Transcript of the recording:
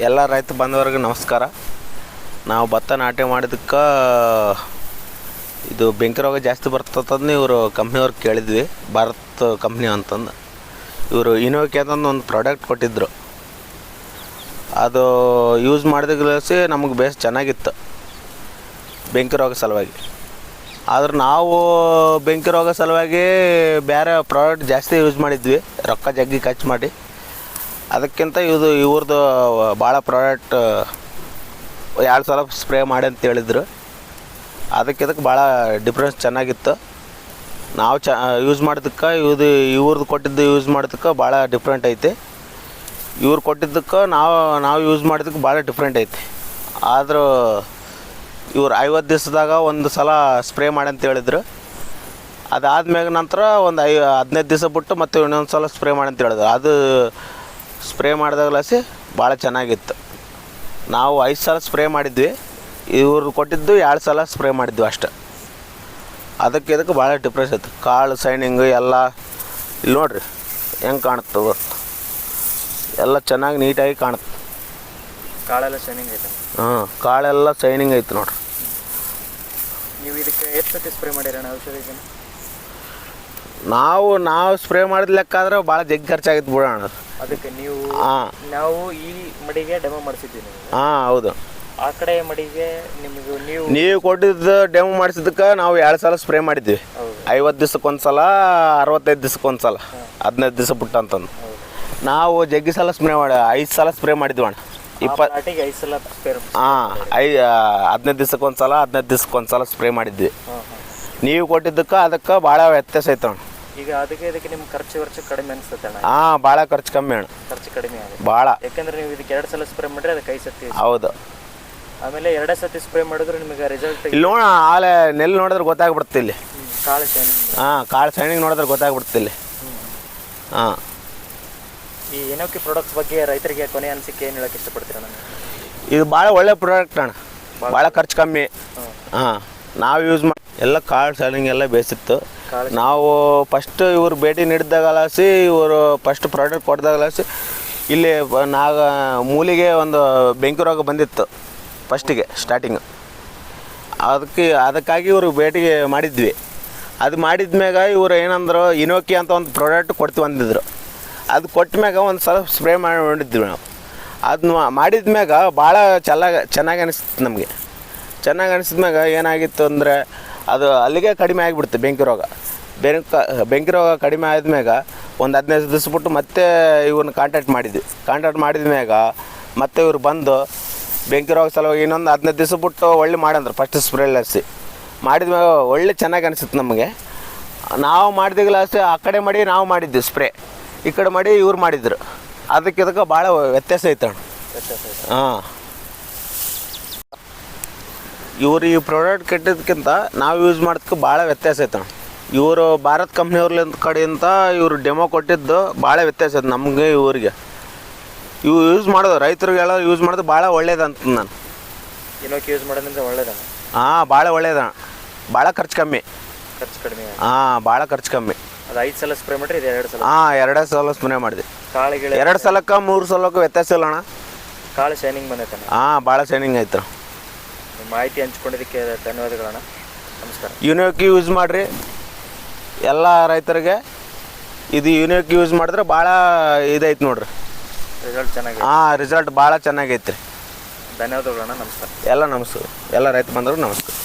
ಎಲ್ಲ ರೈತ ಬಾಂಧವರಿಗೆ ನಮಸ್ಕಾರ. ನಾವು ಭತ್ತ ನಾಟಿ ಮಾಡಿದ್ದಕ್ಕೆ ಇದು ಬೆಂಕಿ ರೋಗ ಜಾಸ್ತಿ ಬರ್ತದಂದು ಇವರು ಕಂಪ್ನಿಯವ್ರು ಕೇಳಿದ್ವಿ, ಭಾರತ್ ಕಂಪ್ನಿ ಅಂತಂದು. ಇವರು ಇನೋಕೆ ಅಂತಂದು ಒಂದು ಪ್ರಾಡಕ್ಟ್ ಕೊಟ್ಟಿದ್ದರು. ಅದು ಯೂಸ್ ಮಾಡಿದ ನಮಗೆ ಬೇಸ್ ಚೆನ್ನಾಗಿತ್ತು ಬೆಂಕಿ ರೋಗ ಸಲುವಾಗಿ. ಆದ್ರೆ ನಾವು ಬೆಂಕಿ ರೋಗ ಸಲುವಾಗಿ ಬೇರೆ ಪ್ರಾಡಕ್ಟ್ ಜಾಸ್ತಿ ಯೂಸ್ ಮಾಡಿದ್ವಿ, ರೊಕ್ಕ ಜಗ್ಗಿ ಖರ್ಚು ಮಾಡಿ. ಅದಕ್ಕಿಂತ ಇವ್ರದ್ದು ಭಾಳ ಪ್ರಾಡಕ್ಟ್ 2 ಸಲ ಸ್ಪ್ರೇ ಮಾಡಿ ಅಂತ ಹೇಳಿದ್ರು. ಅದಕ್ಕೆ ಭಾಳ ಡಿಫ್ರೆನ್ಸ್ ಚೆನ್ನಾಗಿತ್ತು. ನಾವು ಯೂಸ್ ಮಾಡಿದ್ದಕ್ಕೆ ಇವ್ರದ್ದು ಕೊಟ್ಟಿದ್ದು ಯೂಸ್ ಮಾಡಿದ್ದಕ್ಕೆ ಭಾಳ ಡಿಫ್ರೆಂಟ್ ಐತಿ. ಇವ್ರು ಕೊಟ್ಟಿದ್ದಕ್ಕೆ ನಾವು ಯೂಸ್ ಮಾಡಿದ್ದಕ್ಕೆ ಭಾಳ ಡಿಫ್ರೆಂಟ್ ಐತಿ. ಆದರೂ ಇವ್ರು 50 ದಿವಸದಾಗ ಒಂದು ಸಲ ಸ್ಪ್ರೇ ಮಾಡಿ ಅಂತ ಹೇಳಿದ್ರು. ಅದಾದ್ಮ್ಯಾಗ ನಂತರ ಒಂದು 15 ದಿವಸ ಬಿಟ್ಟು ಮತ್ತೆ ಇನ್ನೊಂದು ಸಲ ಸ್ಪ್ರೇ ಮಾಡಿ ಅಂತ ಹೇಳಿದ್ರು. ಅದು ಸ್ಪ್ರೇ ಮಾಡಿದಾಗಲಸಿ ಭಾಳ ಚೆನ್ನಾಗಿತ್ತು. ನಾವು 5 ಸಲ ಸ್ಪ್ರೇ ಮಾಡಿದ್ವಿ, ಇವ್ರು ಕೊಟ್ಟಿದ್ದು 2 ಸಲ ಸ್ಪ್ರೇ ಮಾಡಿದ್ವಿ ಅಷ್ಟೆ. ಇದಕ್ಕೆ ಭಾಳ ಡಿಫ್ರೆನ್ಸ್ ಐತೆ. ಕಾಳು ಸೈನಿಂಗು ಎಲ್ಲ ಇಲ್ಲಿ ನೋಡಿರಿ ಹೆಂಗೆ ಕಾಣುತ್ತೆ, ಎಲ್ಲ ಚೆನ್ನಾಗಿ ನೀಟಾಗಿ ಕಾಣುತ್ತೆ. ಕಾಳೆಲ್ಲ ಶೈನಿಂಗ್ ಐತೆ. ಕಾಳೆಲ್ಲ ಶೈನಿಂಗ್ ಐತೆ ನೋಡ್ರಿ. ನೀವು ಇದಕ್ಕೆ ಎಷ್ಟು ಸತಿ ಸ್ಪ್ರೇ ಮಾಡಿರೋಣ ಔಷಧಿಗೆ? ನಾವು ಸ್ಪ್ರೇ ಮಾಡಿದ ಲೆಕ್ಕ ಆದ್ರೆ ಭಾಳ ಜಗ್ಗಿ ಖರ್ಚಾಗಿತ್ತು ಬಿಡೋಣ. ಅದಕ್ಕೆ ನಾವು ಈ ಮಡಿಗೆ ಡೆಮೋ ಮಾಡಿಸಿದ್ದೀನಿ. ಹೌದು. ಆ ಕಡೆ ಮಡಿಗೆ ನೀವು ಕೊಟ್ಟಿದ್ದು ಡೆಮೋ ಮಾಡಿಸಿದ್ದಕ್ಕೆ ನಾವು 2 ಸಲ ಸ್ಪ್ರೇ ಮಾಡಿದ್ವಿ. 50 ದಿವ್ಸಕ್ಕೊಂದು ಸಲ, 65 ದಿವ್ಸಕ್ಕೊಂದು ಸಲ, 15 ದಿವಸ ಬಿಟ್ಟು ಅಂತಂದು. ನಾವು ಜಗ್ಗಿ ಸಲ ಸ್ಪ್ರೇ 5 ಸಲ ಸ್ಪ್ರೇ ಮಾಡಿದ್ವಿ ಅಣ್ಣ. 5 ಸಲ ಸ್ಪ್ರೇ. 15 ದಿವ್ಸಕ್ಕೊಂದು ಸಲ, 15 ದಿವ್ಸಕ್ಕೊಂದು ಸಲ ಸ್ಪ್ರೇ ಮಾಡಿದ್ವಿ. ನೀವು ಕೊಟ್ಟಿದ್ದಕ್ಕೆ ಅದಕ್ಕೆ ಭಾಳ ವ್ಯತ್ಯಾಸ ಐತೆ ಅಣ್ಣ. ಈಗ ಇದಕ್ಕೆ ನಿಮ್ಮ ಖರ್ಚು ಕಡಿಮೆ ಅನಿಸುತ್ತೆ ಅಣ್ಣ? ಭಾಳ ಖರ್ಚು ಕಮ್ಮಿ ಅಣ್ಣ. ಖರ್ಚು ಕಡಿಮೆ ಆಗುತ್ತೆ ಭಾಳ. ಯಾಕಂದ್ರೆ ನೀವು ಇದಕ್ಕೆ 2 ಸಲ ಸ್ಪ್ರೇ ಮಾಡಿದ್ರೆ ಅದಕ್ಕೆ 5 ಸತಿ. ಹೌದು. ಆಮೇಲೆ 2 ಸತಿ ಸ್ಪ್ರೇ ಮಾಡಿದ್ರೆ ನಿಮಗೆ ರಿಸಲ್ಟ್ ಇಲ್ಲಿ ನೋಡ ಆಲೆ ನೆಲ್ ನೋಡಿದ್ರೆ ಗೊತ್ತಾಗ್ಬಿಡುತ್ತೆ. ಇಲ್ಲಿ ಕಾಳು ಶೈನಿಂಗ್. ಕಾಳು ಶೈನಿಂಗ್ ನೋಡಿದ್ರೆ ಗೊತ್ತಾಗ್ಬಿಡುತ್ತೆ ಇಲ್ಲಿ. ಈ ಇನೋಕಿ ಪ್ರಾಡಕ್ಟ್ಸ್ ಬಗ್ಗೆ ರೈತರಿಗೆ ಕೊನೆ ಅನಿಸಿಕೆ ಏನು ಹೇಳಕ್ಕೆ ಇಷ್ಟಪಡ್ತೀರಾ? ನಾನು ಇದು ಭಾಳ ಒಳ್ಳೆ ಪ್ರಾಡಕ್ಟ್ ಅಣ್ಣ, ಭಾಳ ಖರ್ಚು ಕಮ್ಮಿ. ನಾವು ಯೂಸ್ ಮಾಡಿ ಎಲ್ಲ ಕಾಳು ಶೈನಿಂಗ್ ಎಲ್ಲ ಬೇಸಿತ್ತು. ನಾವು ಫಸ್ಟ್ ಇವ್ರು ಭೇಟಿ ನೀಡಿದಾಗಲಸಿ, ಇವರು ಫಸ್ಟ್ ಪ್ರಾಡಕ್ಟ್ ಕೊಟ್ಟಿದಾಗಲಸಿ ಇಲ್ಲಿ ಮೂಲಿಗೆ ಒಂದು ಬೆಂಕಿ ರೋಗ ಬಂದಿತ್ತು ಫಸ್ಟಿಗೆ ಸ್ಟಾರ್ಟಿಂಗು. ಅದಕ್ಕಾಗಿ ಇವರು ಭೇಟಿಗೆ ಮಾಡಿದ್ವಿ. ಅದು ಮಾಡಿದ್ಮ್ಯಾಗ ಇವರು ಏನಂದ್ರು, ಇನೋಕಿ ಅಂತ ಒಂದು ಪ್ರಾಡಕ್ಟ್ ಕೊಡ್ತೀವಿ ಅಂದಿದ್ರು. ಅದು ಕೊಟ್ಟ ಮ್ಯಾಗ ಒಂದು ಸಲ ಸ್ಪ್ರೇ ಮಾಡಿ ನೋಡಿದ್ವಿ ನಾವು. ಅದನ್ನ ಮಾಡಿದ್ಮ್ಯಾಗ ಭಾಳ ಚೆನ್ನಾಗಿ ಅನಿಸ್ತು ನಮಗೆ. ಚೆನ್ನಾಗಿ ಅನಿಸಿದ್ಮ್ಯಾಗ ಏನಾಗಿತ್ತು ಅಂದರೆ, ಅದು ಅಲ್ಲಿಗೆ ಕಡಿಮೆ ಆಗಿಬಿಡ್ತು ಬೆಂಕಿ ರೋಗ. ಬೆಂಕಿ ರೋಗ ಕಡಿಮೆ ಆದ್ಮ್ಯಾಗ ಒಂದು 15 ದಿವಸ ಬಿಟ್ಟು ಮತ್ತೆ ಇವ್ರನ್ನ ಕಾಂಟ್ಯಾಕ್ಟ್ ಮಾಡಿದ್ಮ್ಯಾಗ ಮತ್ತೆ ಇವ್ರು ಬಂದು ಬೆಂಕಿ ರೋಗ ಸಲುವಾಗಿ ಇನ್ನೊಂದು 15 ದಿವಸ ಬಿಟ್ಟು ಒಳ್ಳೆ ಮಾಡಂದ್ರು. ಫಸ್ಟ್ ಸ್ಪ್ರೇ ಲಸಿ ಮಾಡಿದ್ಮ್ಯಾಗ ಒಳ್ಳೆ ಚೆನ್ನಾಗಿ ಅನಿಸುತ್ತೆ ನಮಗೆ. ನಾವು ಮಾಡಿದಾಗಲಸಿ ಆ ಕಡೆ ಮಾಡಿ ನಾವು ಮಾಡಿದ್ವಿ ಸ್ಪ್ರೇ, ಈ ಕಡೆ ಮಾಡಿ ಇವ್ರು ಮಾಡಿದ್ರು. ಇದಕ್ಕೆ ಭಾಳ ವ್ಯತ್ಯಾಸ ಐತಣ್ಣ. ಇವರು ಈ ಪ್ರಾಡಕ್ಟ್ ಕೆಟ್ಟಿದ್ದಕ್ಕಿಂತ ನಾವು ಯೂಸ್ ಮಾಡೋದಕ್ಕೆ ಭಾಳ ವ್ಯತ್ಯಾಸ ಐತಣ್ಣ. ಇವರು ಭಾರತ್ ಕಂಪ್ನಿಯವ್ರ ಕಡೆಯಿಂದ ಇವರು ಡೆಮೋ ಕೊಟ್ಟಿದ್ದು ಭಾಳ ವ್ಯತ್ಯಾಸ ಐತೆ ನಮಗೆ. ಇವರಿಗೆ ಯೂಸ್ ಮಾಡೋದು, ರೈತರಿಗೆಲ್ಲ ಯೂಸ್ ಮಾಡೋದು ಭಾಳ ಒಳ್ಳೇದಂತ ನಾನು. ಇನೋಕಿ ಯೂಸ್ ಮಾಡೋದ್ರಿಂದ ಒಳ್ಳೇದ? ಭಾಳ ಒಳ್ಳೇದಣ್ಣ. ಭಾಳ ಖರ್ಚು ಕಮ್ಮಿ. ಖರ್ಚು ಕಡಿಮೆ. ಭಾಳ ಖರ್ಚು ಕಮ್ಮಿ. ಅದು 5 ಸಲ ಸ್ಪ್ರೇ ಮಾಡಿರಿ, ಇದು 2 ಸಲ? 2 ಸಲ ಸ್ಪ್ರೇ ಮಾಡಿದೆ. ಕಾಳಿಗೆ 2 ಸಲಕ್ಕೆ 3 ಸಲಕ್ಕೆ ವ್ಯತ್ಯಾಸ ಇಲ್ಲ ಅಣ್ಣ. ಕಾಳು ಶೈನಿಂಗ್ ಬಂದೈತೆ? ಭಾಳ ಶೈನಿಂಗ್ ಐತೆ. ಮಾಹಿತಿ ಹಂಚ್ಕೊಂಡಿದ್ದಕ್ಕೆ ಧನ್ಯವಾದಗಳಣ್ಣ. ನಮಸ್ಕಾರ. ಇನೋಕಿ ಯೂಸ್ ಮಾಡಿರಿ ಎಲ್ಲ ರೈತರಿಗೆ. ಇದು ಇನೋಕಿ ಯೂಸ್ ಮಾಡಿದ್ರೆ ಭಾಳ ಇದೈತೆ ನೋಡ್ರಿ, ರಿಸಲ್ಟ್ ಚೆನ್ನಾಗಿ. ರಿಸಲ್ಟ್ ಭಾಳ ಚೆನ್ನಾಗೈತೆ ರೀ. ಧನ್ಯವಾದಗಳಣ್ಣ. ನಮಸ್ಕಾರ. ಎಲ್ಲ ರೈತ ಬಂದವರು ನಮಸ್ಕಾರ.